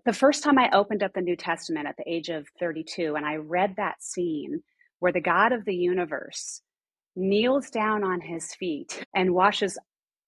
the first time I opened up the New Testament at the age of 32, and I read that scene where the God of the universe kneels down on his feet and washes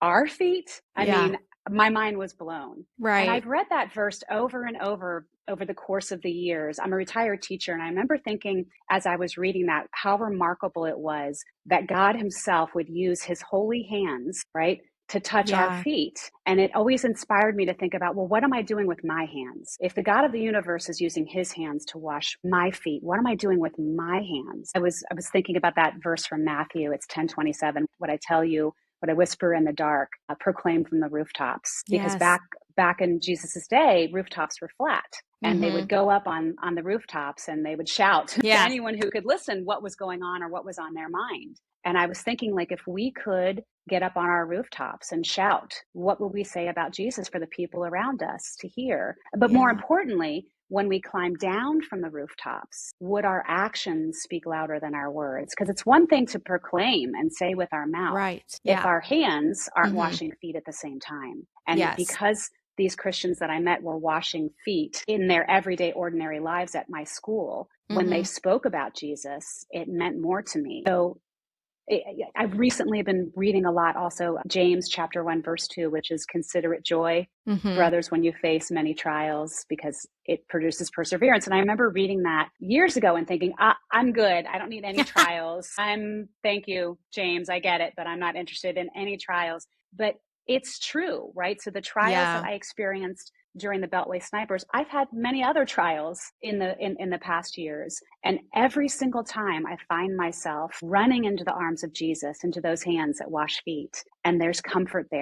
our feet, I Yeah. mean, my mind was blown. And Right. I've read that verse over and over the course of the years. I'm a retired teacher, and I remember thinking as I was reading that, how remarkable it was that God himself would use his holy hands, right, to touch our Yeah. feet. And it always inspired me to think about, well, what am I doing with my hands? If the God of the universe is using his hands to wash my feet, what am I doing with my hands? I was thinking about that verse from Matthew. It's 10:27. What I tell you, what I whisper in the dark, proclaim from the rooftops. Because Yes. back in Jesus's day, rooftops were flat. And they Mm-hmm. would go up on the rooftops and they would shout to Yeah. anyone who could listen what was going on or what was on their mind. And I was thinking, like, if we could get up on our rooftops and shout, what will we say about Jesus for the people around us to hear? But more Yeah. importantly, when we climb down from the rooftops, would our actions speak louder than our words? Because it's one thing to proclaim and say with our mouth Right. if Yeah. our hands aren't Mm-hmm. washing feet at the same time. And Yes. because these Christians that I met were washing feet in their everyday, ordinary lives at my school, when they Mm-hmm. spoke about Jesus, it meant more to me. So I've recently been reading a lot also James chapter 1, verse 2, which is consider it joy, Mm-hmm. brothers, when you face many trials, because it produces perseverance. And I remember reading that years ago and thinking, I'm good. I don't need any trials. Thank you, James. I get it, but I'm not interested in any trials. But it's true, right? So the trials that Yeah. I experienced during the Beltway snipers, I've had many other trials in the past years. And every single time I find myself running into the arms of Jesus, into those hands that wash feet. And there's comfort there.